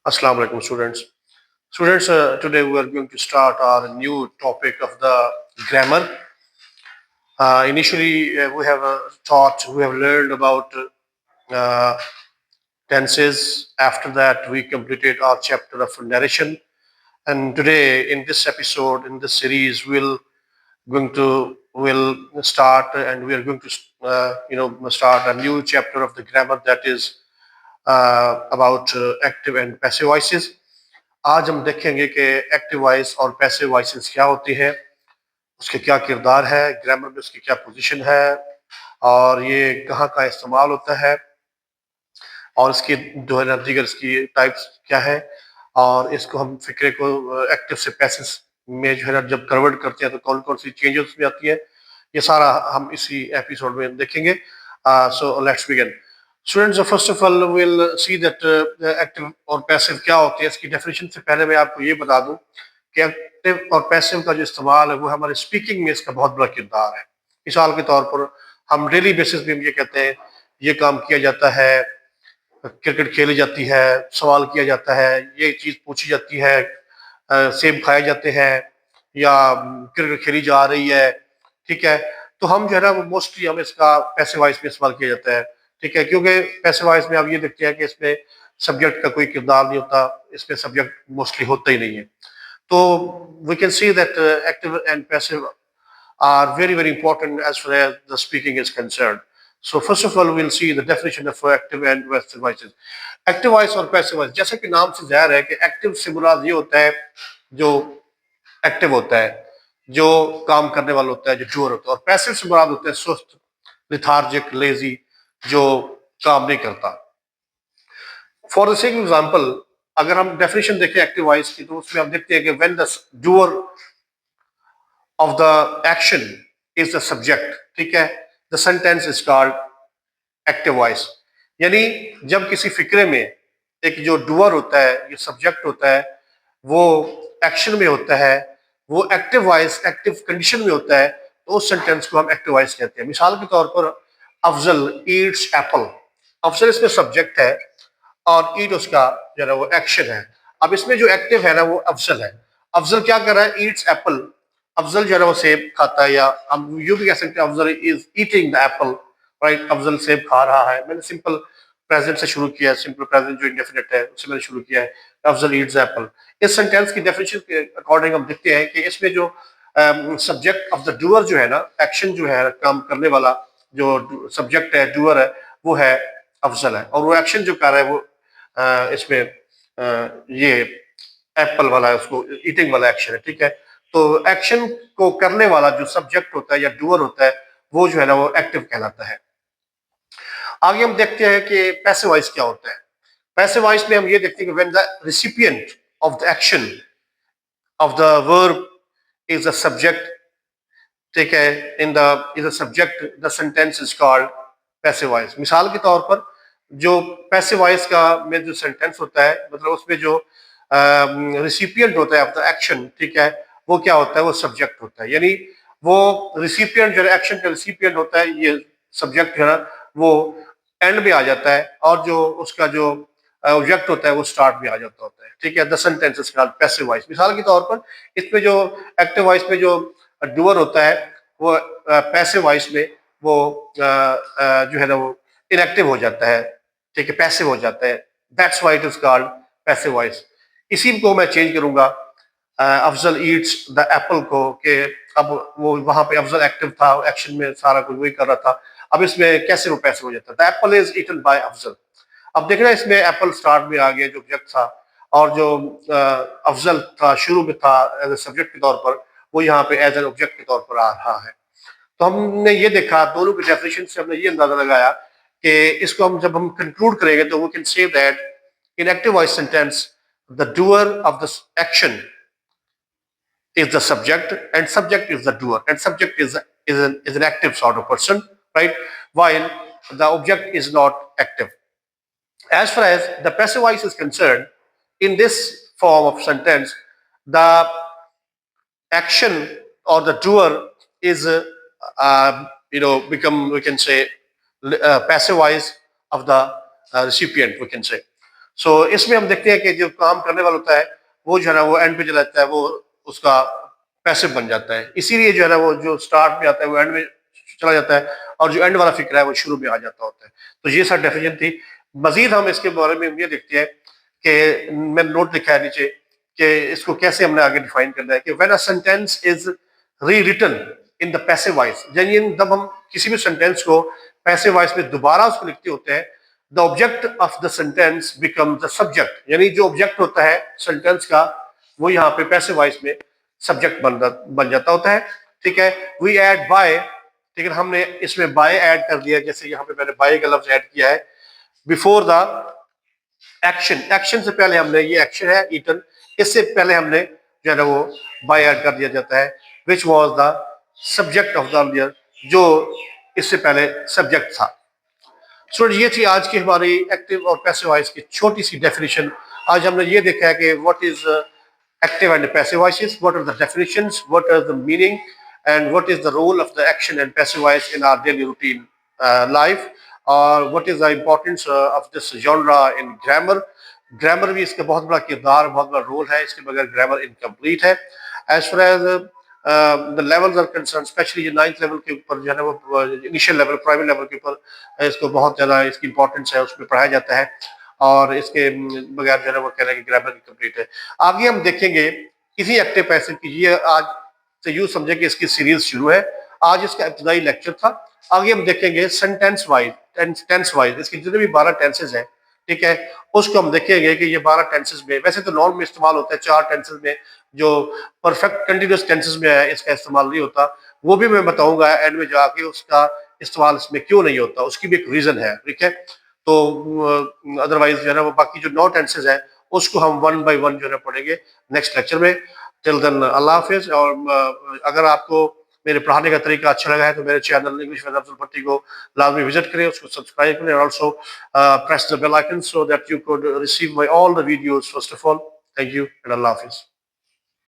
Assalamu alaikum, students. Students, today we are going to start our new topic of the grammar. Initially, we have learned about uh, tenses. After that, we completed our chapter of narration. And today, in this episode, in this series, we'll start and we are going to start a new chapter of the grammar that is about active and passive voices. आज हम देखेंगे कि active voice और passive voices क्या होती है, उसके क्या किरदार है, ग्रामर में उसकी क्या पोजीशन है और ये कहाँ का इस्तेमाल होता है और इसकी जो है ना दीगर इसकी टाइप्स क्या है और इसको हम फिक्रे को एक्टिव से पैसिव में जो है ना जब कन्वर्ट करते हैं तो कौन कौन सी चेंजेस भी आती है, ये सारा हम इसी एपिसोड में देखेंगे. So let's begin. Students, first of all will see that active और पैसिव क्या होते हैं. इसकी डेफिनेशन से पहले मैं आपको ये बता दूं कि एक्टिव और पैसिव का जो इस्तेमाल है वो हमारे स्पीकिंग में इसका बहुत बड़ा किरदार है. मिसाल के तौर पर हम डेली बेसिस पे हम ये कहते हैं ये काम किया जाता है, क्रिकेट खेली जाती है, सवाल किया जाता है, ये चीज़ पूछी जाती है, सेब खाए जाते हैं या क्रिकेट खेली जा रही है. ठीक है, तो हम जो है ना वो मोस्टली हम इसका पैसिव वॉइस में इस्तेमाल किया जाता है. ठीक है, क्योंकि पैसिव वॉइस में आप ये देखते हैं कि इसमें सब्जेक्ट का कोई किरदार नहीं होता, इसमें सब्जेक्ट मोस्टली होता ही नहीं है. तो we can see that active and passive are very important as far as the speaking is concerned. So first of all, we'll see the definition of active and passive voices. Active voice और passive voice, जैसे कि नाम से जाहिर है कि active से मुराद ये होता है जो एक्टिव होता है, जो काम करने वाला होता है, जो डूअर होता है, और पैसिव से मुराद होता है सुस्त, लिथार्जिक, लेजी, जो काम नहीं करता. फॉर द सेक एग्जांपल, अगर हम डेफिनेशन देखें एक्टिव वॉइस की तो उसमें हम देखते हैं कि when the doer of the action is the subject. ठीक है, the sentence is called active voice. यानी जब किसी फिक्रे में एक जो डूअर होता है, ये सब्जेक्ट होता है, वो एक्शन में होता है, वो एक्टिव वॉइस एक्टिव कंडीशन में होता है, तो उस सेंटेंस को हम एक्टिव वॉइस कहते हैं. मिसाल के तौर पर अफजल ईट्स एप्पल. अफजल इसमें सब्जेक्ट है और ईट उसका जो है वो एक्शन है. अब इसमें जो एक्टिव है ना वो अफजल है. अफजल क्या कर रहा है? Yeats Apple. अफजल जो है वो सेब खाता है, या हम यूं भी कह सकते हैं Afzal is eating the Apple. Right, Afzal सेब खा रहा है. मैंने सिंपल प्रेजेंट से शुरू किया है, सिंपल प्रेजेंट जो इंडेफिनिट है उससे मैंने शुरू किया है. Afzal Yeats Apple. इस सेंटेंस की डेफिनेशन के अकॉर्डिंग हम देखते हैं कि इसमें जो सब्जेक्ट ऑफ द डूअर जो है ना, एक्शन जो है काम करने वाला जो सब्जेक्ट है, डूअर है, वो है अफजल है, और वो एक्शन जो कर रहा है वो इसमें ये एप्पल वाला है, उसको ईटिंग वाला एक्शन है. ठीक है, तो एक्शन को करने वाला जो सब्जेक्ट होता है या डूअर होता है वो जो है ना वो एक्टिव कहलाता है. आगे हम देखते हैं कि पैसिव वॉइस क्या होता है. पैसिव वॉइस में हम ये देखते हैं कि when the recipient of the action of the verb is the subject. ठीक है, in the subject the sentence is called passive voice. मिसाल के तौर पर जो पैसिव वॉइस का में जो सेंटेंस होता है, मतलब उसमें जो रिसिपिएंट होता है ऑफ द एक्शन, ठीक है, वो क्या होता है? वो सब्जेक्ट होता है. यानी वो रिसिपिएंट जो है, एक्शन का रिसिपिएंट होता है, ये सब्जेक्ट है ना, वो एंड में आ जाता है, और जो उसका जो ऑब्जेक्ट होता है वो स्टार्ट में आ जाता होता है. ठीक है, the sentence is called passive voice. मिसाल के तौर पर इसमें जो एक्टिव वॉइस में जो डूअर होता है वो पैसिव वॉइस में वो जो है ना वो इनएक्टिव हो जाता है. ठीक है, पैसिव हो जाता है. That's why it is called passive voice. इसी को मैं चेंज करूंगा अफजल ईट्स द एप्पल को, कि अब वो वहां पे अफजल एक्टिव था, एक्शन में सारा कुछ वही कर रहा था. अब इसमें कैसे वो पैसिव हो जाता है? The apple is eaten by Afzal. अब देखना इसमें एप्पल स्टार्ट में आ गया जो ऑब्जेक्ट था, और जो अफजल था शुरू में था एज ए सब्जेक्ट के तौर पर, वो यहाँ पे एज एन ऑब्जेक्ट के तौर पर आ रहा है. तो हमने ये देखा, दोनों की डेफिनेशन से हमने ये अंदाजा लगाया कि इसको हम जब हम कंक्लूड करेंगे तो we can say that in active voice sentence the doer of the action is the subject and subject is the doer, and subject is an active sort of person, right, while the object is not active. As far as the passive voice is concerned, in this form of sentence, the action or the doer is become, we can say, passive voice of the recipient, we can say. सो इसमें हम देखते हैं कि जो काम करने वाला होता है वो जो है ना वो एंड पे चला जाता है, वो उसका पैसिव बन जाता है। इसीलिए जो है ना वो जो स्टार्ट में आता है वो एंड में चला जाता है, और जो एंड वाला फिक्र है वो शुरू में आ जाता होता है। तो ये सर डेफिनेशन थी। मजीद हम इसके बारे में ये देखते हैं कि मैंने नोट लिखा है नीचे कि इसको कैसे हमने आगे डिफाइन करना है कि when a sentence is rewritten in the passive voice, यानी जब हम किसी भी सेंटेंस को पैसिव वॉइस में दोबारा उसको लिखते होते हैं, the object of the sentence become the subject, यानी जो ऑब्जेक्ट होता है सेंटेंस का वो यहाँ पे पैसिव वॉइस में सब्जेक्ट बन जाता होता है। ठीक है, वी ऐड बाय, लेकिन हमने इसमें बाय ऐड कर दिया, जैसे यहाँ पे मैंने बाय का लफ्ज ऐड किया है बिफोर द एक्शन। एक्शन से पहले हमने, ये एक्शन है ईटन, इससे पहले हमने जो है ना वो बाय ऐड कर दिया जाता है, which was the subject of the earlier, जो इससे पहले सब्जेक्ट था। स्टूडेंट ये थी आज की हमारी एक्टिव और पैसिव वॉइस की छोटी सी डेफिनेशन। आज हमने ये देखा है कि what is active and passive voices, what are the definitions, what are the meaning, and what is the role of the action and passive voice in our daily routine life, or what is the importance of this genre in grammar. Grammar भी इसका बहुत बड़ा किरदार, बहुत बड़ा role है, इसके बगैर ग्रामर इनकम्प्लीट है। As far as the levels are concerned, specially 9th level के ऊपर जो है ना वो इनिशियल लेवल, प्राइमरी लेवल के ऊपर इसको बहुत ज़्यादा इसकी इंपॉर्टेंस है, उसमें पढ़ाया जाता है, और इसके बगैर जो है वो कह रहे हैं कि ग्रामर इनकम्प्लीट है। आगे हम देखेंगे इसी एक्टिव पैसिव की, ये आज से यूं समझे कि इसकी सीरीज शुरू है, आज इसका इब्तदाई लेक्चर था। आगे हम देखेंगे सेंटेंस वाइज, टेंस वाइज, इसके जितने भी 12 टेंसेज हैं, ठीक है, उसको हम देखेंगे कि ये 12 टेंसेज में, वैसे तो नॉर्म में इस्तेमाल होता है 4 टेंसेज में, जो परफेक्ट कंटिन्यूस टेंसेज में है इसका इस्तेमाल नहीं होता, वो भी मैं बताऊंगा एंड में जाके उसका इस्तेमाल इसमें क्यों नहीं होता, उसकी भी एक रीजन है। ठीक है, तो अदरवाइज जो है ना वो बाकी जो 9 टेंसेज है उसको हम 1 बाय 1 जो है पढ़ेंगे नेक्स्ट लेक्चर में। टिल देन अल्लाह हाफिज। और अगर आपको मेरे पढ़ाने का तरीका अच्छा लगा है तो मेरे channel English with Afzal Bhatti को लाजमी विजिट करें, उसको सब्सक्राइब करें, और also press the bell icon so that you could receive my all the videos first of all. Thank you and अल्लाह हाफिज।